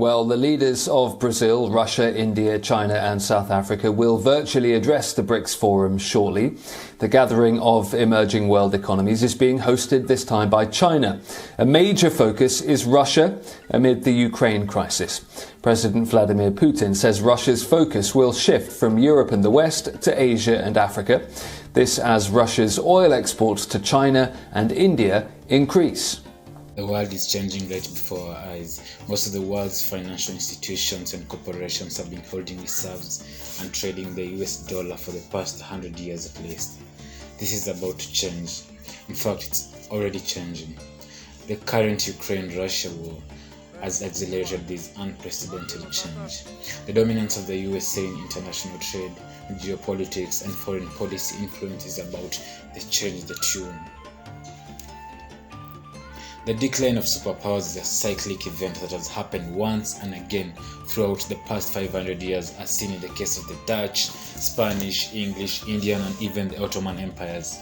Well, the leaders of Brazil, Russia, India, China and South Africa will virtually address the BRICS forum shortly. The gathering of emerging world economies is being hosted this time by China. A major focus is Russia amid the Ukraine crisis. President Vladimir Putin says Russia's focus will shift from Europe and the West to Asia and Africa. This as Russia's oil exports to China and India increase. The world is changing right before our eyes. Most of the world's financial institutions and corporations have been holding reserves and trading the US dollar for the past 100 years at least. This is about to change. In fact, it's already changing. The current Ukraine-Russia war has accelerated this unprecedented change. The dominance of the USA in international trade, geopolitics, and foreign policy influence is about to change the tune. The decline of superpowers is a cyclic event that has happened once and again throughout the past 500 years, as seen in the case of the Dutch, Spanish, English, Indian, and even the Ottoman empires.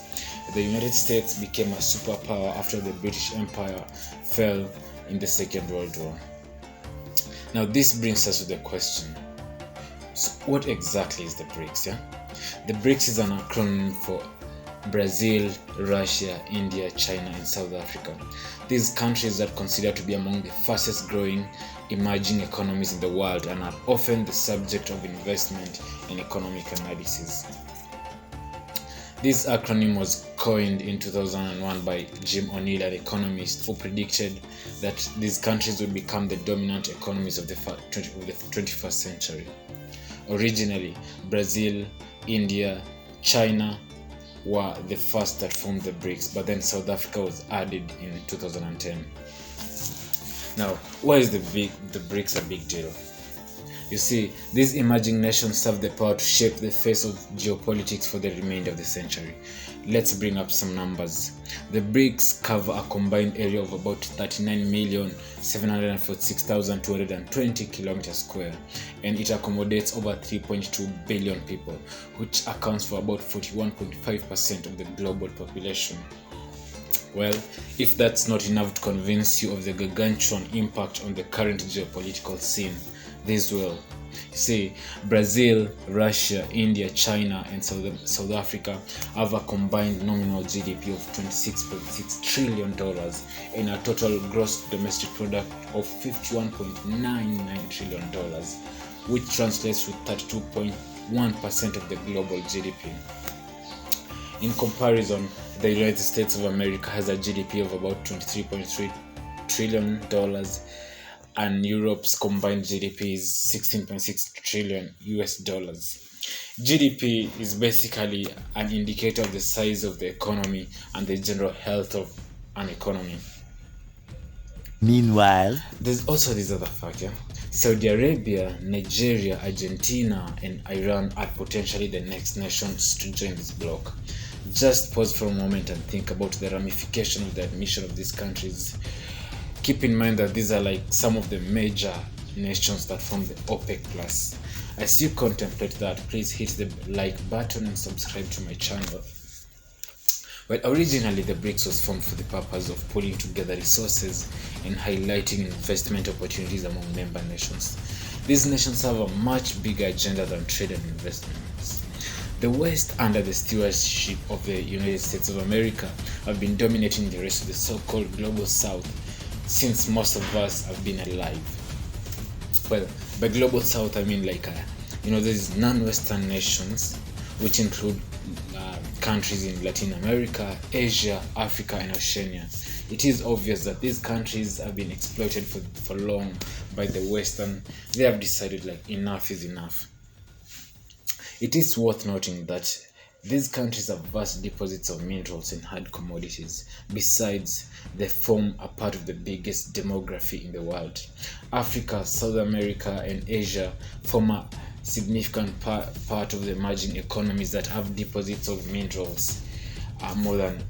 The United States became a superpower after the British Empire fell in the Second World War. Now this brings us to the question, so what exactly is the BRICS? The BRICS is an acronym for Brazil, Russia, India, China, and South Africa. These countries are considered to be among the fastest growing emerging economies in the world and are often the subject of investment in economic analysis. This acronym was coined in 2001 by Jim O'Neill, an economist who predicted that these countries would become the dominant economies of the 21st century. Originally, Brazil, India, China were the first that formed the BRICS, but then South Africa was added in 2010. Now, why is the BRICS a big deal? You see, these emerging nations have the power to shape the face of geopolitics for the remainder of the century. Let's bring up some numbers. The BRICS cover a combined area of about 39,746,220 kilometers square, and it accommodates over 3.2 billion people, which accounts for about 41.5% of the global population. Well, if that's not enough to convince you of the gargantuan impact on the current geopolitical scene, this will. See, Brazil, Russia, India, China, and South Africa have a combined nominal GDP of $26.6 trillion and a total gross domestic product of $51.99 trillion, which translates to 32.1% of the global GDP. In comparison, the United States of America has a GDP of about $23.3 trillion, and Europe's combined GDP is $16.6 trillion US dollars. GDP is basically an indicator of the size of the economy and the general health of an economy. Meanwhile, there's also this other fact, Saudi Arabia, Nigeria, Argentina, and Iran are potentially the next nations to join this bloc. Just pause for a moment and think about the ramification of the admission of these countries. Keep in mind that these are like some of the major nations that form the OPEC Plus. As you contemplate that, please hit the like button and subscribe to my channel. Well, originally the BRICS was formed for the purpose of pulling together resources and highlighting investment opportunities among member nations. These nations have a much bigger agenda than trade and investments. The West, under the stewardship of the United States of America, have been dominating the rest of the so-called global South since most of us have been alive. Well, by global South I mean these non-Western nations, which include countries in Latin America, Asia, Africa, and Oceania. It is obvious that these countries have been exploited for long by the West, and they have decided enough is enough. It is worth noting that these countries have vast deposits of minerals and hard commodities. Besides, they form a part of the biggest demography in the world. Africa, South America, and Asia form a significant part of the emerging economies that have deposits of minerals more than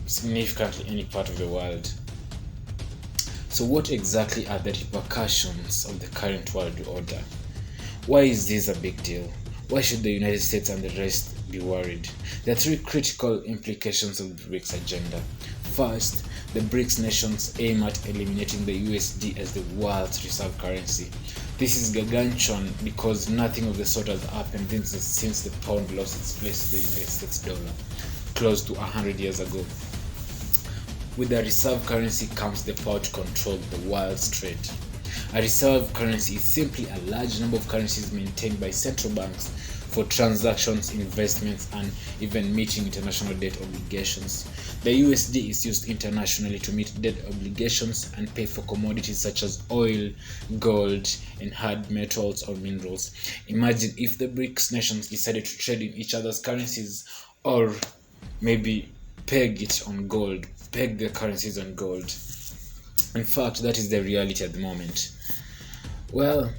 significantly any part of the world. So what exactly are the repercussions of the current world order? Why is this a big deal? Why should the United States and the rest be worried? There are three critical implications of the BRICS agenda. First, the BRICS nations aim at eliminating the USD as the world's reserve currency. This is gargantuan because nothing of the sort has happened since the pound lost its place to the United States dollar close to 100 years ago. With the reserve currency comes the power to control the world's trade. A reserve currency is simply a large number of currencies maintained by central banks for transactions, investments, and even meeting international debt obligations. The USD is used internationally to meet debt obligations and pay for commodities such as oil, gold, and hard metals or minerals. Imagine if the BRICS nations decided to trade in each other's currencies, or maybe peg their currencies on gold. In fact, that is the reality at the moment. Well,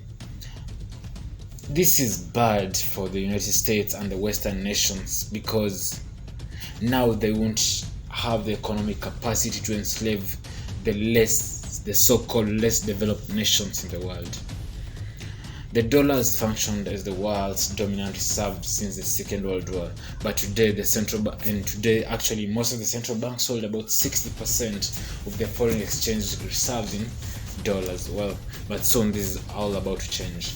this is bad for the United States and the Western nations because now they won't have the economic capacity to enslave the so-called less developed nations in the world. The dollar has functioned as the world's dominant reserve since the Second World War, but today most of the central banks hold about 60% of their foreign exchange reserves in dollars. Well, but soon this is all about to change.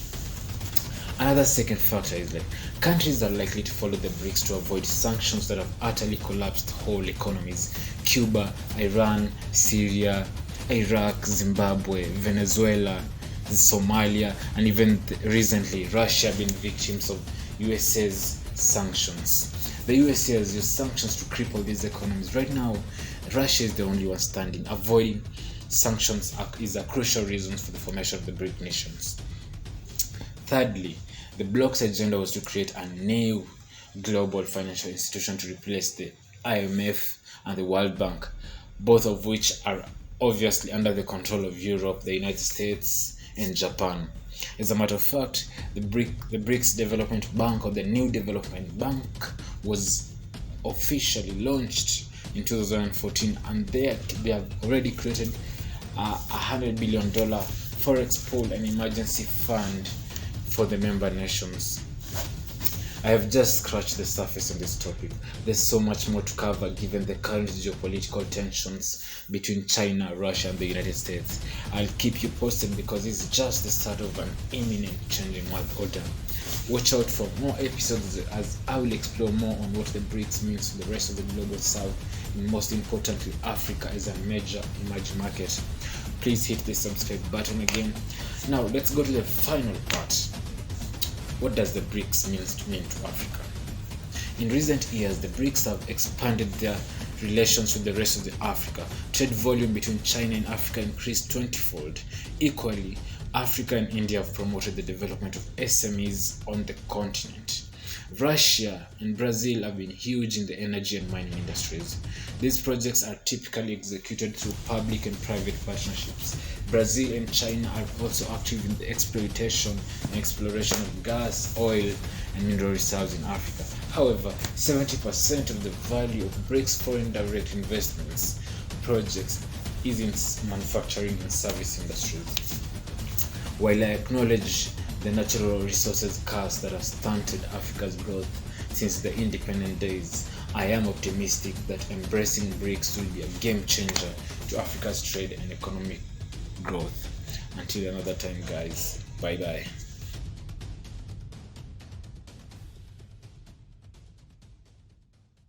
Another second factor is that countries are likely to follow the BRICS to avoid sanctions that have utterly collapsed whole economies. Cuba, Iran, Syria, Iraq, Zimbabwe, Venezuela, Somalia, and even recently Russia have been victims of USA's sanctions. The USA has used sanctions to cripple these economies. Right now, Russia is the only one standing. Avoiding sanctions is a crucial reason for the formation of the BRICS nations. Thirdly, the bloc's agenda was to create a new global financial institution to replace the IMF and the World Bank, both of which are obviously under the control of Europe, the United States, and Japan. As a matter of fact, the BRICS Development Bank, or the New Development Bank, was officially launched in 2014, and they have already created a $100 billion forex pool and emergency fund for the member nations. I have just scratched the surface on this topic. There's so much more to cover given the current geopolitical tensions between China, Russia, and the United States. I'll keep you posted because it's just the start of an imminent changing world order. Watch out for more episodes as I will explore more on what the BRICS means to the rest of the global south, and most importantly, Africa is a major emerging market. Please hit the subscribe button again. Now let's go to the final part. What does the BRICS mean to Africa? In recent years, the BRICS have expanded their relations with the rest of the Africa. Trade volume between China and Africa increased 20-fold. Equally, Africa and India have promoted the development of SMEs on the continent. Russia and Brazil have been huge in the energy and mining industries. These projects are typically executed through public and private partnerships. Brazil and China are also active in the exploitation and exploration of gas, oil, and mineral reserves in Africa. However, 70% of the value of BRICS foreign direct investments projects is in manufacturing and service industries. While I acknowledge the natural resources curse that has stunted Africa's growth since the independent days, I am optimistic that embracing BRICS will be a game changer to Africa's trade and economic growth. Until another time, guys, bye bye.